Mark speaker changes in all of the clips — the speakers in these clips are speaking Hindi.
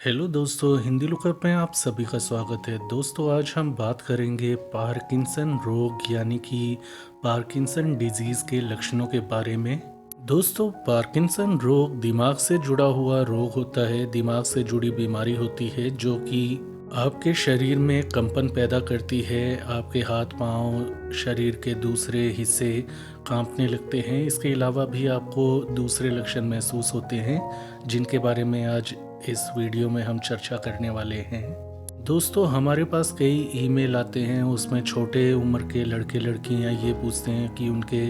Speaker 1: हेलो दोस्तों, हिंदी लुकअप में आप सभी का स्वागत है। दोस्तों, आज हम बात करेंगे पार्किंसन रोग यानी कि पार्किंसन डिजीज़ के लक्षणों के बारे में। दोस्तों, पार्किंसन रोग दिमाग से जुड़ा हुआ रोग होता है। दिमाग से जुड़ी बीमारी होती है जो कि आपके शरीर में कंपन पैदा करती है। आपके हाथ पांव, शरीर के दूसरे हिस्से कांपने लगते हैं। इसके अलावा भी आपको दूसरे लक्षण महसूस होते हैं जिनके बारे में आज इस वीडियो में हम चर्चा करने वाले हैं। दोस्तों, हमारे पास कई ईमेल आते हैं, उसमें छोटे उम्र के लड़के लड़कियां ये पूछते हैं कि उनके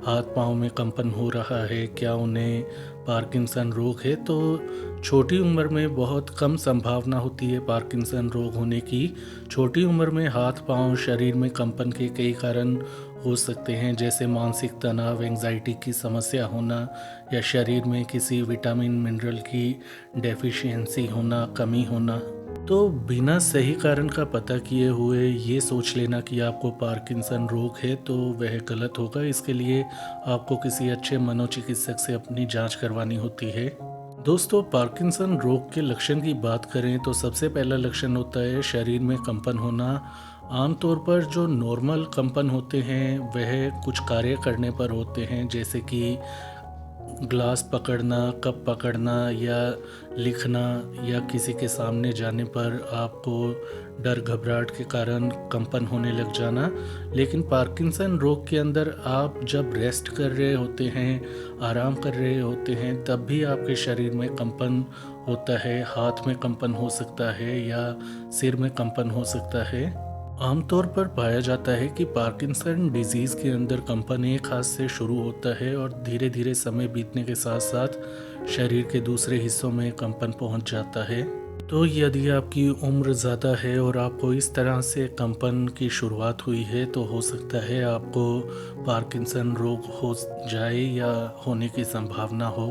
Speaker 1: हाथ पांव में कंपन हो रहा है, क्या उन्हें पार्किंसन रोग है। तो छोटी उम्र में बहुत कम संभावना होती है पार्किंसन रोग होने की। छोटी उम्र में हाथ पांव, शरीर में कंपन के कई कारण हो सकते हैं, जैसे मानसिक तनाव, एंजाइटी की समस्या होना या शरीर में किसी विटामिन मिनरल की डेफिशिएंसी होना, कमी होना। तो बिना सही कारण का पता किए हुए ये सोच लेना कि आपको पार्किंसन रोग है तो वह गलत होगा। इसके लिए आपको किसी अच्छे मनोचिकित्सक से अपनी जांच करवानी होती है। दोस्तों, पार्किंसन रोग के लक्षण की बात करें तो सबसे पहला लक्षण होता है शरीर में कंपन होना। आमतौर पर जो नॉर्मल कंपन होते हैं वह कुछ कार्य करने पर होते हैं, जैसे कि ग्लास पकड़ना, कप पकड़ना या लिखना या किसी के सामने जाने पर आपको डर घबराहट के कारण कंपन होने लग जाना। लेकिन पार्किंसन रोग के अंदर आप जब रेस्ट कर रहे होते हैं, आराम कर रहे होते हैं, तब भी आपके शरीर में कंपन होता है। हाथ में कंपन हो सकता है या सिर में कंपन हो सकता है। आमतौर पर पाया जाता है कि पार्किंसन डिजीज़ के अंदर कंपन एक हाथ से शुरू होता है और धीरे धीरे समय बीतने के साथ साथ शरीर के दूसरे हिस्सों में कंपन पहुंच जाता है। तो यदि आपकी उम्र ज़्यादा है और आपको इस तरह से कंपन की शुरुआत हुई है तो हो सकता है आपको पार्किंसन रोग हो जाए या होने की संभावना हो।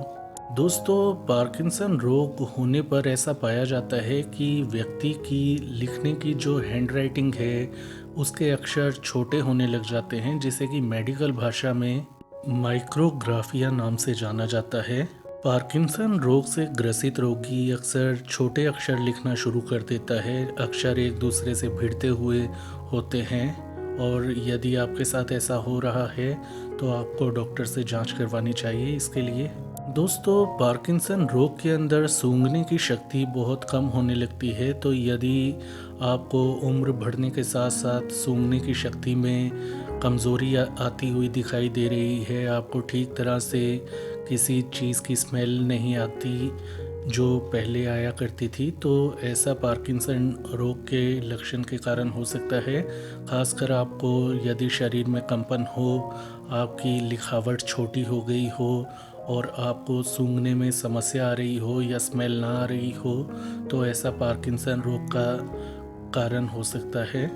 Speaker 1: दोस्तों, पार्किंसन रोग होने पर ऐसा पाया जाता है कि व्यक्ति की लिखने की जो हैंडराइटिंग है उसके अक्षर छोटे होने लग जाते हैं, जिसे कि मेडिकल भाषा में माइक्रोग्राफिया नाम से जाना जाता है। पार्किंसन रोग से ग्रसित रोगी अक्सर छोटे अक्षर लिखना शुरू कर देता है। अक्षर एक दूसरे से भिड़ते हुए होते हैं और यदि आपके साथ ऐसा हो रहा है तो आपको डॉक्टर से जांच करवानी चाहिए इसके लिए। दोस्तों, पार्किंसन रोग के अंदर सूंघने की शक्ति बहुत कम होने लगती है। तो यदि आपको उम्र बढ़ने के साथ साथ सूंघने की शक्ति में कमज़ोरी आती हुई दिखाई दे रही है, आपको ठीक तरह से किसी चीज़ की स्मेल नहीं आती जो पहले आया करती थी, तो ऐसा पार्किंसन रोग के लक्षण के कारण हो सकता है। खासकर आपको यदि शरीर में कंपन हो, आपकी लिखावट छोटी हो गई हो और आपको सूंघने में समस्या आ रही हो या स्मेल ना आ रही हो, तो ऐसा पार्किंसन रोग का कारण हो सकता है।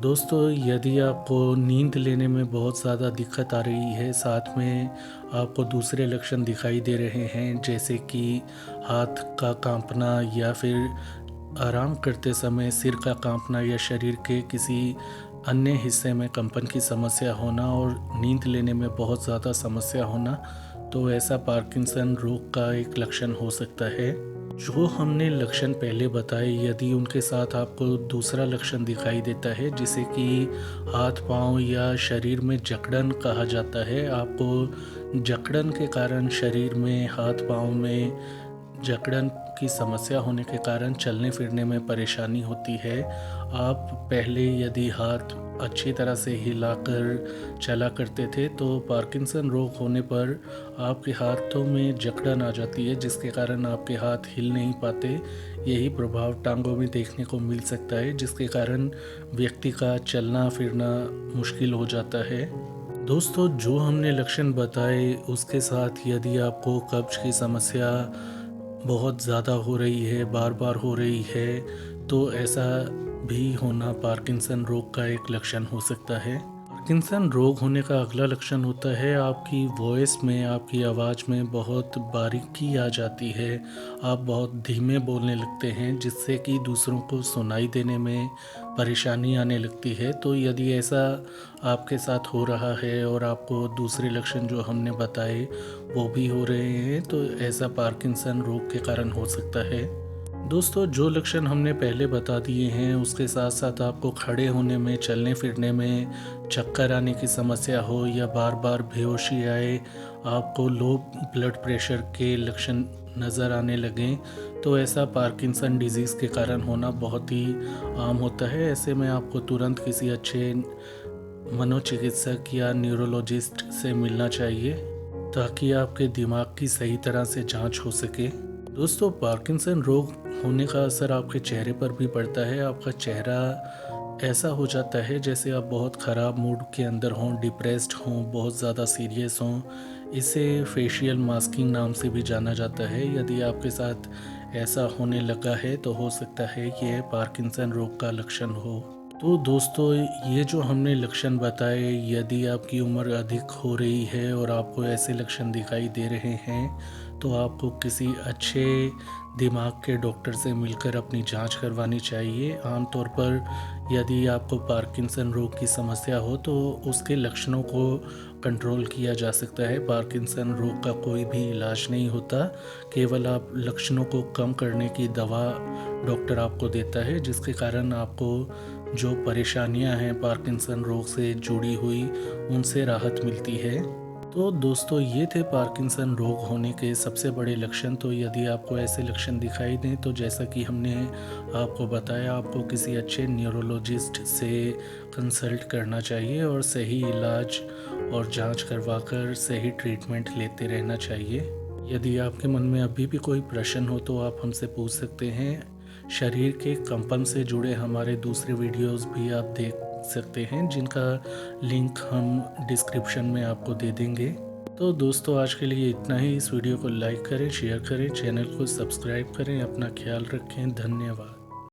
Speaker 1: दोस्तों, यदि आपको नींद लेने में बहुत ज़्यादा दिक्कत आ रही है, साथ में आपको दूसरे लक्षण दिखाई दे रहे हैं, जैसे कि हाथ का कांपना या फिर आराम करते समय सिर का कांपना या शरीर के किसी अन्य हिस्से में कंपन की समस्या होना और नींद लेने में बहुत ज़्यादा समस्या होना, तो ऐसा पार्किंसन रोग का एक लक्षण हो सकता है। जो हमने लक्षण पहले बताए, यदि उनके साथ आपको दूसरा लक्षण दिखाई देता है जिसे कि हाथ पांव या शरीर में जकड़न कहा जाता है, आपको जकड़न के कारण शरीर में, हाथ पांव में जकड़न की समस्या होने के कारण चलने फिरने में परेशानी होती है। आप पहले यदि हाथ अच्छी तरह से हिलाकर चला करते थे, तो पार्किंसन रोग होने पर आपके हाथों में जकड़न आ जाती है, जिसके कारण आपके हाथ हिल नहीं पाते। यही प्रभाव टांगों में देखने को मिल सकता है, जिसके कारण व्यक्ति का चलना फिरना मुश्किल हो जाता है। दोस्तों, जो हमने लक्षण बताए उसके साथ यदि आपको कब्ज की समस्या बहुत ज़्यादा हो रही है, बार बार हो रही है, तो ऐसा भी होना पार्किंसन रोग का एक लक्षण हो सकता है। पार्किंसन रोग होने का अगला लक्षण होता है आपकी वॉइस में, आपकी आवाज़ में बहुत बारीकी आ जाती है। आप बहुत धीमे बोलने लगते हैं, जिससे कि दूसरों को सुनाई देने में परेशानी आने लगती है। तो यदि ऐसा आपके साथ हो रहा है और आपको दूसरे लक्षण जो हमने बताए वो भी हो रहे हैं, तो ऐसा पार्किंसन रोग के कारण हो सकता है। दोस्तों, जो लक्षण हमने पहले बता दिए हैं उसके साथ साथ आपको खड़े होने में, चलने फिरने में, चक्कर आने की समस्या हो या बार बार बेहोशी आए, आपको लो ब्लड प्रेशर के लक्षण नज़र आने लगें, तो ऐसा पार्किंसन डिजीज़ के कारण होना बहुत ही आम होता है। ऐसे में आपको तुरंत किसी अच्छे मनोचिकित्सक या न्यूरोलॉजिस्ट से मिलना चाहिए ताकि आपके दिमाग की सही तरह से जांच हो सके। दोस्तों, पार्किंसन रोग होने का असर आपके चेहरे पर भी पड़ता है। आपका चेहरा ऐसा हो जाता है जैसे आप बहुत ख़राब मूड के अंदर हों, डिप्रेस्ड हों, बहुत ज़्यादा सीरियस हों। इसे फेशियल मास्किंग नाम से भी जाना जाता है। यदि आपके साथ ऐसा होने लगा है तो हो सकता है ये पार्किंसन रोग का लक्षण हो। तो दोस्तों, ये जो हमने लक्षण बताए, यदि आपकी उम्र अधिक हो रही है और आपको ऐसे लक्षण दिखाई दे रहे हैं तो आपको किसी अच्छे दिमाग के डॉक्टर से मिलकर अपनी जांच करवानी चाहिए। आमतौर पर यदि आपको पार्किंसन रोग की समस्या हो तो उसके लक्षणों को कंट्रोल किया जा सकता है। पार्किंसन रोग का कोई भी इलाज नहीं होता, केवल आप लक्षणों को कम करने की दवा डॉक्टर आपको देता है, जिसके कारण आपको जो परेशानियां हैं पार्किंसन रोग से जुड़ी हुई उनसे राहत मिलती है। तो दोस्तों, ये थे पार्किंसन रोग होने के सबसे बड़े लक्षण। तो यदि आपको ऐसे लक्षण दिखाई दें तो जैसा कि हमने आपको बताया, आपको किसी अच्छे न्यूरोलॉजिस्ट से कंसल्ट करना चाहिए और सही इलाज और जांच करवाकर सही ट्रीटमेंट लेते रहना चाहिए। यदि आपके मन में अभी भी कोई प्रश्न हो तो आप हमसे पूछ सकते हैं। शरीर के कंपन से जुड़े हमारे दूसरे वीडियोस भी आप देख सकते हैं, जिनका लिंक हम डिस्क्रिप्शन में आपको दे देंगे। तो दोस्तों, आज के लिए इतना ही। इस वीडियो को लाइक करें, शेयर करें, चैनल को सब्सक्राइब करें। अपना ख्याल रखें। धन्यवाद।